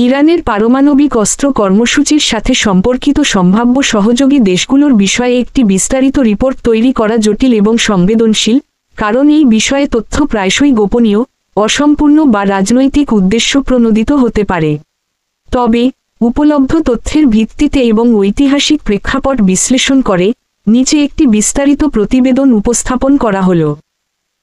ইরানের পারমাণবিক অস্ত্র কর্মসূচির সাথে সম্পর্কিত সম্ভাব্য সহযোগী দেশগুলোর বিষয়ে একটি বিস্তারিত রিপোর্ট তৈরি করা জটিল এবং সংবেদনশীল, কারণ এই বিষয়ে তথ্য প্রায়শই গোপনীয়, অসম্পূর্ণ বা রাজনৈতিক উদ্দেশ্যপ্রণোদিত হতে পারে। তবে উপলব্ধ তথ্যের ভিত্তিতে এবং ঐতিহাসিক প্রেক্ষাপট বিশ্লেষণ করে নিচে একটি বিস্তারিত প্রতিবেদন উপস্থাপন করা হলো।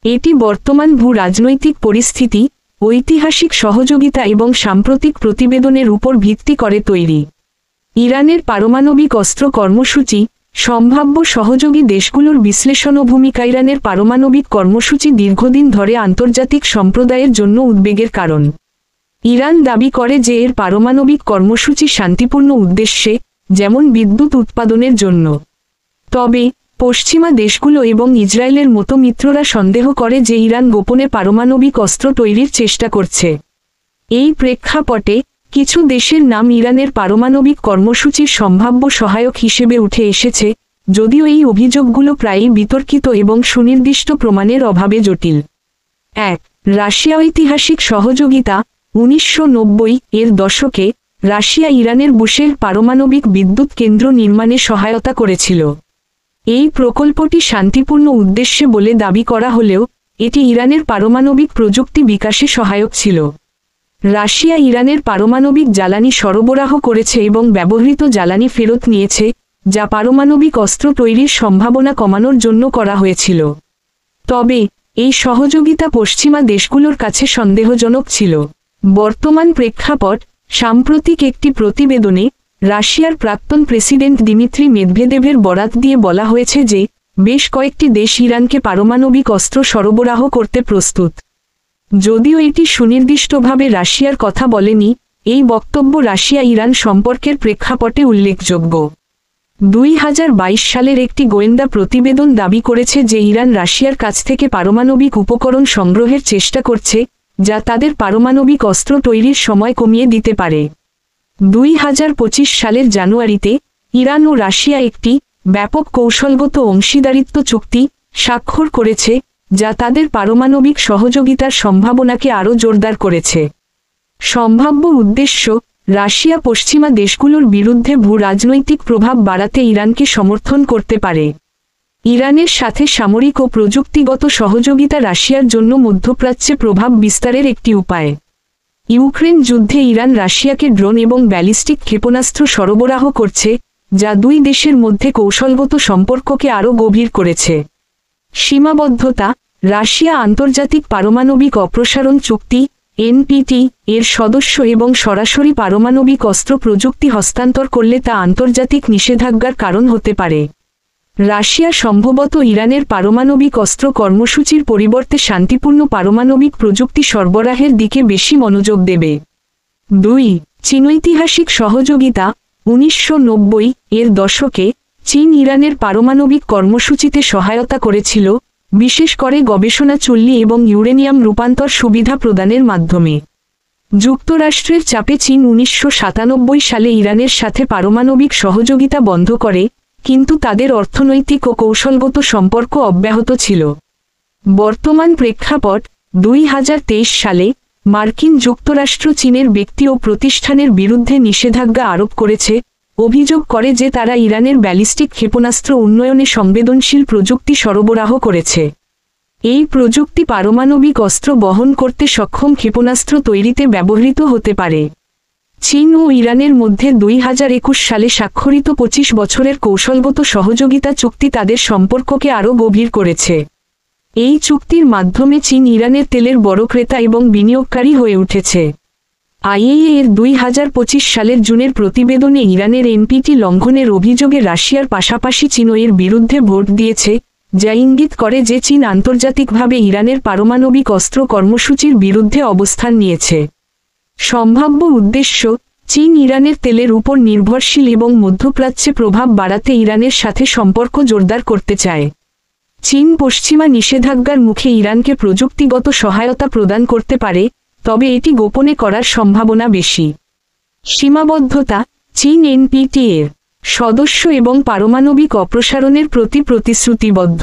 এটি বর্তমান ভূ-রাজনৈতিক পরিস্থিতি, ঐতিহাসিক সহযোগিতা এবং সাম্প্রতিক প্রতিবেদনের উপর ভিত্তি করে তৈরি। ইরানের পারমাণবিক অস্ত্র কর্মসূচি, সম্ভাব্য সহযোগী দেশগুলোর বিশ্লেষণ ও ভূমিকা। ইরানের পারমাণবিক কর্মসূচি দীর্ঘদিন ধরে আন্তর্জাতিক সম্প্রদায়ের জন্য উদ্বেগের কারণ। ইরান দাবি করে যে এর পারমাণবিক কর্মসূচি শান্তিপূর্ণ উদ্দেশ্যে, যেমন বিদ্যুৎ উৎপাদনের জন্য। তবে পশ্চিমা দেশগুলো এবং ইসরায়েলের মতো মিত্ররা সন্দেহ করে যে ইরান গোপনে পারমাণবিক অস্ত্র তৈরির চেষ্টা করছে। এই প্রেক্ষাপটে কিছু দেশের নাম ইরানের পারমাণবিক কর্মসূচির সম্ভাব্য সহায়ক হিসেবে উঠে এসেছে, যদিও এই অভিযোগগুলো প্রায়ই বিতর্কিত এবং সুনির্দিষ্ট প্রমাণের অভাবে জটিল। 1. রাশিয়া। ঐতিহাসিক সহযোগিতা। 1990-এর দশকে রাশিয়া ইরানের বুশের পারমাণবিক বিদ্যুৎ কেন্দ্র নির্মাণে সহায়তা করেছিল। এই প্রকল্পটি শান্তিপূর্ণ উদ্দেশ্যে বলে দাবি করা হলেও এটি ইরানের পারমাণবিক প্রযুক্তি বিকাশে সহায়ক ছিল। রাশিয়া ইরানের পারমাণবিক জ্বালানি সরবরাহ করেছে এবং ব্যবহৃত জ্বালানি ফেরত নিয়েছে, যা পারমাণবিক অস্ত্র তৈরির সম্ভাবনা কমানোর জন্য করা হয়েছিল। তবে এই সহযোগিতা পশ্চিমা দেশগুলোর কাছে সন্দেহজনক ছিল। বর্তমান প্রেক্ষাপট। সাম্প্রতিক একটি প্রতিবেদনে রাশিয়ার প্রাক্তন প্রেসিডেন্ট দিমিত্রি মেদভেদেভের বরাত দিয়ে বলা হয়েছে যে বেশ কয়েকটি দেশ ইরানকে পারমাণবিক অস্ত্র সরবরাহ করতে প্রস্তুত। যদিও এটি সুনির্দিষ্টভাবে রাশিয়ার কথা বলেনি, এই বক্তব্য রাশিয়া ইরান সম্পর্কের প্রেক্ষাপটে উল্লেখযোগ্য। 2022 সালের একটি গোয়েন্দা প্রতিবেদন দাবি করেছে যে ইরান রাশিয়ার কাছ থেকে পারমাণবিক উপকরণ সংগ্রহের চেষ্টা করছে, যা তাদের পারমাণবিক অস্ত্র তৈরির সময় কমিয়ে দিতে পারে। 2025 সালের জানুয়ারিতে ইরান ও রাশিয়া একটি ব্যাপক কৌশলগত অংশীদারিত্ব চুক্তি স্বাক্ষর করেছে, যা তাদের পারমাণবিক সহযোগিতার সম্ভাবনাকে আরও জোরদার করেছে। সম্ভাব্য উদ্দেশ্য: রাশিয়া পশ্চিমা দেশগুলোর বিরুদ্ধে ভূ-রাজনৈতিক প্রভাব বাড়াতে ইরানকে সমর্থন করতে পারে। ইরানের সাথে সামরিক ও প্রযুক্তিগত সহযোগিতা রাশিয়ার জন্য মধ্যপ্রাচ্যে প্রভাব বিস্তারের একটি উপায়। ইউক্রেন যুদ্ধে ইরান রাশিয়াকে ড্রোন এবং ব্যালিস্টিক ক্ষেপণাস্ত্র সরবরাহ করছে, যা দুই দেশের মধ্যে কৌশলগত সম্পর্ককে আরও গভীর করেছে। সীমাবদ্ধতা: রাশিয়া আন্তর্জাতিক পারমাণবিক অপসারণ চুক্তি (এনপিটি) এর সদস্য এবং সরাসরি পারমাণবিক অস্ত্র প্রযুক্তি হস্তান্তর করলে তা আন্তর্জাতিক নিষেধাজ্ঞার কারণ হতে পারে। রাশিয়া সম্ভবত ইরানের পারমাণবিক অস্ত্র কর্মসূচির পরিবর্তে শান্তিপূর্ণ পারমাণবিক প্রযুক্তি সরবরাহের দিকে বেশি মনোযোগ দেবে। 2. চীন। ঐতিহাসিক সহযোগিতা। 1990-এর দশকে চীন ইরানের পারমাণবিক কর্মসূচিতে সহায়তা করেছিল, বিশেষ করে গবেষণা চুল্লি এবং ইউরেনিয়াম রূপান্তর সুবিধা প্রদানের মাধ্যমে। যুক্তরাষ্ট্রের চাপে চীন 1997 সালে ইরানের সাথে পারমাণবিক সহযোগিতা বন্ধ করে, কিন্তু তাদের অর্থনৈতিক ও কৌশলগত সম্পর্ক অব্যাহত ছিল। বর্তমান প্রেক্ষাপট: 2023 সালে মার্কিন যুক্তরাষ্ট্র চীনের ব্যক্তি ও প্রতিষ্ঠানের বিরুদ্ধে নিষেধাজ্ঞা আরোপ করেছে, অভিযোগ করে যে তারা ইরানের ব্যালিস্টিক ক্ষেপণাস্ত্র উন্নয়নে সংবেদনশীল প্রযুক্তি সরবরাহ করেছে। এই প্রযুক্তি পারমাণবিক অস্ত্র বহন করতে সক্ষম ক্ষেপণাস্ত্র তৈরিতে ব্যবহৃত হতে পারে। চীন ও ইরানের মধ্যে 2021 সালে স্বাক্ষরিত 25 বছরের কৌশলগত সহযোগিতা চুক্তি তাদের সম্পর্ককে আরও গভীর করেছে। এই চুক্তির মাধ্যমে চীন ইরানের তেলের বড় ক্রেতা এবং বিনিয়োগকারী হয়ে উঠেছে। আইএইএ এর 2025 সালের জুনের প্রতিবেদনে ইরানের এনপিটি লঙ্ঘনের অভিযোগে রাশিয়ার পাশাপাশি চীনও এর বিরুদ্ধে ভোট দিয়েছে, যা ইঙ্গিত করে যে চীন আন্তর্জাতিকভাবে ইরানের পারমাণবিক অস্ত্র কর্মসূচির বিরুদ্ধে অবস্থান নিয়েছে। সম্ভাব্য উদ্দেশ্য: চীন ইরানের তেলের উপর নির্ভরশীল এবং মধ্যপ্রাচ্যে প্রভাব বাড়াতে ইরানের সাথে সম্পর্ক জোরদার করতে চায়। চীন পশ্চিমা নিষেধাজ্ঞার মুখে ইরানকে প্রযুক্তিগত সহায়তা প্রদান করতে পারে, তবে এটি গোপনে করার সম্ভাবনা বেশি। সীমাবদ্ধতা: চীন এনপিটি এর সদস্য এবং পারমাণবিক অপসারণের প্রতি প্রতিশ্রুতিবদ্ধ।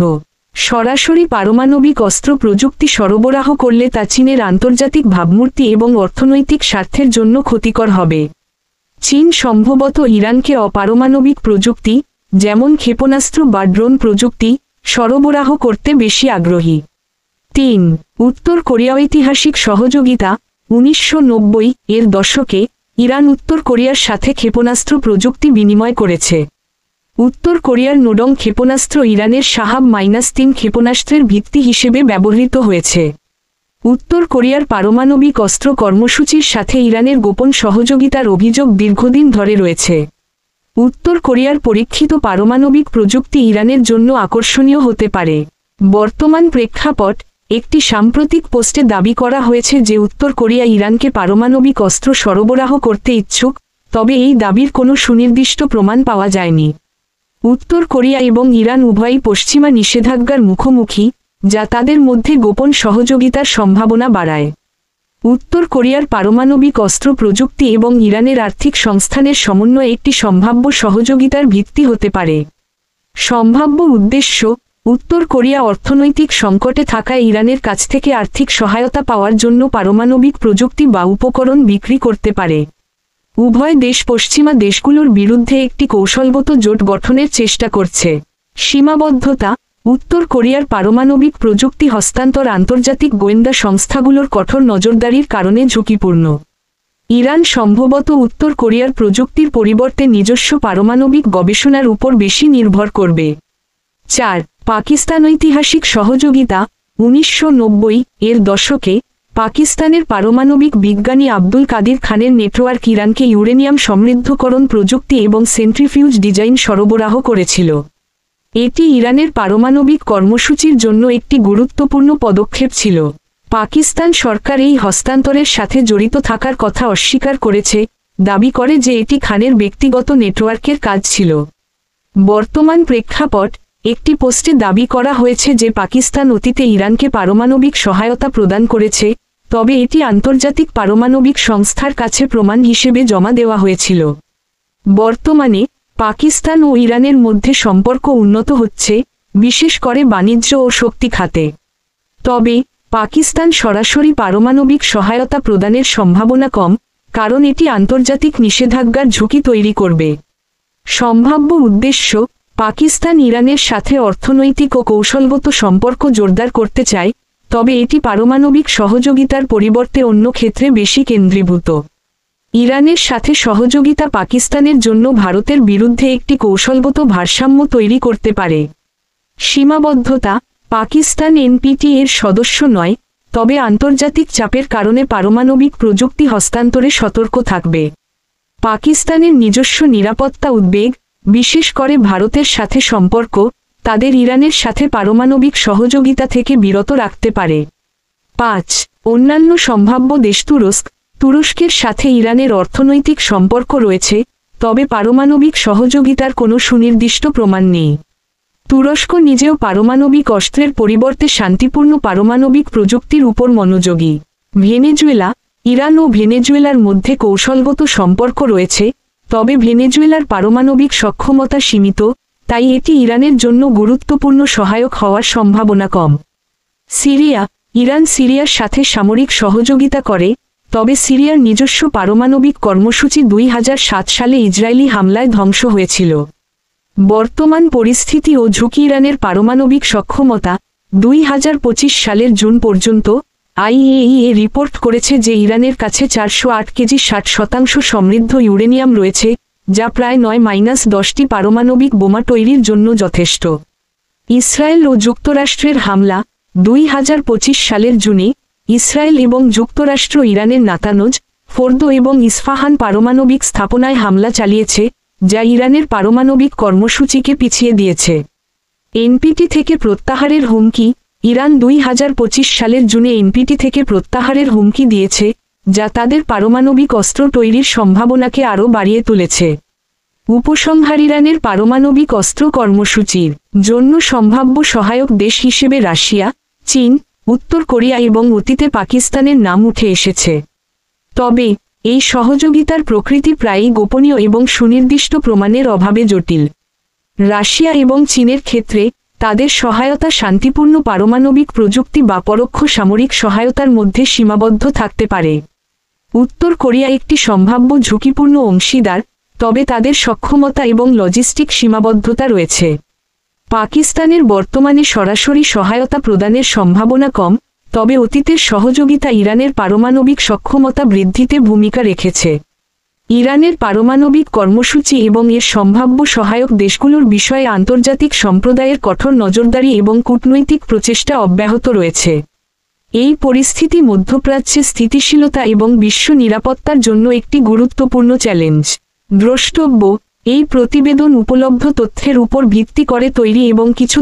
সরাসরি পারমাণবিক অস্ত্র প্রযুক্তি সরবরাহ করলে তা চীনের আন্তর্জাতিক ভাবমূর্তি এবং অর্থনৈতিক স্বার্থের জন্য ক্ষতিকর হবে। চীন সম্ভবত ইরানকে অপারমাণবিক প্রযুক্তি, যেমন ক্ষেপণাস্ত্র বা ড্রোন প্রযুক্তি, সরবরাহ করতে বেশি আগ্রহী। ৩. উত্তর কোরিয়া ঐতিহাসিক সহযোগিতা। 1990 এর দশকে ইরান উত্তর কোরিয়ার সাথে ক্ষেপণাস্ত্র প্রযুক্তি বিনিময় করেছে। উত্তর কোরিয়ার নোডং ক্ষেপণাস্ত্র ইরানের শাহাব-3 ক্ষেপণাস্ত্রের ভিত্তি হিসেবে ব্যবহৃত হয়েছে। উত্তর কোরিয়ার পারমাণবিক অস্ত্র কর্মসূচির সাথে ইরানের গোপন সহযোগিতার অভিযোগ দীর্ঘদিন ধরে রয়েছে। উত্তর কোরিয়ার পরীক্ষিত পারমাণবিক প্রযুক্তি ইরানের জন্য আকর্ষণীয় হতে পারে। বর্তমান প্রেক্ষাপট। একটি সাম্প্রতিক পোস্টে দাবি করা হয়েছে যে উত্তর কোরিয়া ইরানকে পারমাণবিক অস্ত্র সরবরাহ করতে ইচ্ছুক, তবে এই দাবির কোনো সুনির্দিষ্ট প্রমাণ পাওয়া যায়নি। উত্তর কোরিয়া এবং ইরান উভয়ই পশ্চিমা নিষেধাজ্ঞার মুখোমুখি, যা তাদের মধ্যে গোপন সহযোগিতার সম্ভাবনা বাড়ায়। উত্তর কোরিয়ার পারমাণবিক অস্ত্র প্রযুক্তি এবং ইরানের আর্থিক সংস্থানের সমন্বয়ে একটি সম্ভাব্য সহযোগিতার ভিত্তি হতে পারে। সম্ভাব্য উদ্দেশ্য: উত্তর কোরিয়া অর্থনৈতিক সংকটে থাকায় ইরানের কাছ থেকে আর্থিক সহায়তা পাওয়ার জন্য পারমাণবিক প্রযুক্তি বা উপকরণ বিক্রি করতে পারে। উভয় দেশ পশ্চিমা দেশগুলোর বিরুদ্ধে একটি কৌশলগত জোট গঠনের চেষ্টা করছে। সীমাবদ্ধতা: উত্তর কোরিয়ার পারমাণবিক প্রযুক্তি হস্তান্তর আন্তর্জাতিক গোয়েন্দা সংস্থাগুলোর কঠোর নজরদারির কারণে ঝুঁকিপূর্ণ। ইরান সম্ভবত উত্তর কোরিয়ার প্রযুক্তির পরিবর্তে নিজস্ব পারমাণবিক গবেষণার উপর বেশি নির্ভর করবে। ৪. পাকিস্তান ঐতিহাসিক সহযোগিতা। 1990 এর দশকে পাকিস্তানের পারমাণবিক বিজ্ঞানী আব্দুল কাদির খানের নেটওয়ার্ক ইরানকে ইউরেনিয়াম সমৃদ্ধকরণ প্রযুক্তি এবং সেন্ট্রিফিউজ ডিজাইন সরবরাহ করেছিল। এটি ইরানের পারমাণবিক কর্মসূচির জন্য একটি গুরুত্বপূর্ণ পদক্ষেপ ছিল। পাকিস্তান সরকার এই হস্তান্তরের সাথে জড়িত থাকার কথা অস্বীকার করেছে, দাবি করে যে এটি খানের ব্যক্তিগত নেটওয়ার্কের কাজ ছিল। বর্তমান প্রেক্ষাপট: একটি পোস্টে দাবি করা হয়েছে যে পাকিস্তান অতীতে ইরানকে পারমাণবিক সহায়তা প্রদান করেছে, তবে এটি আন্তর্জাতিক পারমাণবিক সংস্থার কাছে প্রমাণ হিসেবে জমা দেওয়া হয়েছিল। বর্তমানে পাকিস্তান ও ইরানের মধ্যে সম্পর্ক উন্নত হচ্ছে, বিশেষ করে বাণিজ্য ও শক্তি খাতে। তবে পাকিস্তান সরাসরি পারমাণবিক সহায়তা প্রদানের সম্ভাবনা কম, কারণ এটি আন্তর্জাতিক নিষেধাজ্ঞার ঝুঁকি তৈরি করবে। সম্ভাব্য উদ্দেশ্য: পাকিস্তান ইরানের সাথে অর্থনৈতিক ও কৌশলগত সম্পর্ক জোরদার করতে চায়, তবে এটি পারমাণবিক সহযোগিতার পরিবর্তে অন্য ক্ষেত্রে বেশি কেন্দ্রীভূত। ইরানের সাথে সহযোগিতা পাকিস্তানের জন্য ভারতের বিরুদ্ধে একটি কৌশলগত ভারসাম্য তৈরি করতে পারে। সীমাবদ্ধতা: পাকিস্তান এনপিটি এর সদস্য নয়, তবে আন্তর্জাতিক চাপের কারণে পারমাণবিক প্রযুক্তি হস্তান্তরে সতর্ক থাকবে। পাকিস্তানের নিজস্ব নিরাপত্তা উদ্বেগ, বিশেষ করে ভারতের সাথে সম্পর্ক, তাদের ইরানের সাথে পারমাণবিক সহযোগিতা থেকে বিরত রাখতে পারে। ৫. অন্যান্য সম্ভাব্য দেশ। তুরস্কের সাথে ইরানের অর্থনৈতিক সম্পর্ক রয়েছে, তবে পারমাণবিক সহযোগিতার কোনো সুনির্দিষ্ট প্রমাণ নেই। তুরস্ক নিজেও পারমাণবিক অস্ত্রের পরিবর্তে শান্তিপূর্ণ পারমাণবিক প্রযুক্তির উপর মনোযোগী। ভেনেজুয়েলা: ইরান ও ভেনেজুয়েলার মধ্যে কৌশলগত সম্পর্ক রয়েছে, তবে ভেনেজুয়েলার পারমাণবিক সক্ষমতা সীমিত, তাই এটি ইরানের জন্য গুরুত্বপূর্ণ সহায়ক হওয়ার সম্ভাবনা কম। সিরিয়া: ইরান সিরিয়ার সাথে সামরিক সহযোগিতা করে, তবে সিরিয়ার নিজস্ব পারমাণবিক কর্মসূচি 2007 সালে ইসরায়েলি হামলায় ধ্বংস হয়েছিল। বর্তমান পরিস্থিতি ও ঝুঁকি: ইরানের পারমাণবিক সক্ষমতা। 2025 সালের জুন পর্যন্ত আইএইএ রিপোর্ট করেছে যে ইরানের কাছে 408 কেজি 60% সমৃদ্ধ ইউরেনিয়াম রয়েছে, যা প্রায় 9-10টি পারমাণবিক বোমা তৈরির জন্য যথেষ্ট। ইসরায়েল ও যুক্তরাষ্ট্রের হামলা। 2025 সালের জুনে ইসরায়েল এবং যুক্তরাষ্ট্র ইরানের নাতানজ, ফোর্দো এবং ইস্ফাহান পারমাণবিক স্থাপনায় হামলা চালিয়েছে, যা ইরানের পারমাণবিক কর্মসূচিকে পিছিয়ে দিয়েছে। এনপিটি থেকে প্রত্যাহারের হুমকি। ইরান 2025 সালের জুনে এনপিটি থেকে প্রত্যাহারের হুমকি দিয়েছে, যা তাদের পারমাণবিক অস্ত্র তৈরির সম্ভাবনাকে আরও বাড়িয়ে তুলেছে। উপসংহার: ইরানের পারমাণবিক অস্ত্র কর্মসূচির জন্য সম্ভাব্য সহায়ক দেশ হিসেবে রাশিয়া, চীন, উত্তর কোরিয়া এবং অতীতে পাকিস্তানের নাম উঠে এসেছে। তবে এই সহযোগিতার প্রকৃতি প্রায়ই গোপনীয় এবং সুনির্দিষ্ট প্রমাণের অভাবে জটিল। রাশিয়া এবং চীনের ক্ষেত্রে তাদের সহায়তা শান্তিপূর্ণ পারমাণবিক প্রযুক্তি বা পরোক্ষ সামরিক সহায়তার মধ্যে সীমাবদ্ধ থাকতে পারে। উত্তর কোরিয়া একটি সম্ভাব্য ঝুঁকিপূর্ণ অংশীদার, তবে তাদের সক্ষমতা এবং লজিস্টিক সীমাবদ্ধতা রয়েছে। পাকিস্তানের বর্তমানে সরাসরি সহায়তা প্রদানের সম্ভাবনা কম, তবে অতীতের সহযোগিতা ইরানের পারমাণবিক সক্ষমতা বৃদ্ধিতে ভূমিকা রেখেছে। ইরানের পারমাণবিক কর্মসূচি এবং এর সম্ভাব্য সহায়ক দেশগুলোর বিষয়ে আন্তর্জাতিক সম্প্রদায়ের কঠোর নজরদারি এবং কূটনৈতিক প্রচেষ্টা অব্যাহত রয়েছে। এই পরিস্থিতি মধ্যপ্রাচ্যে স্থিতিশীলতা এবং বিশ্ব নিরাপত্তার জন্য একটি গুরুত্বপূর্ণ চ্যালেঞ্জ। দ্রষ্টব্য: এই প্রতিবেদন উপলব্ধ তথ্যের উপর ভিত্তি করে তৈরি এবং কিছু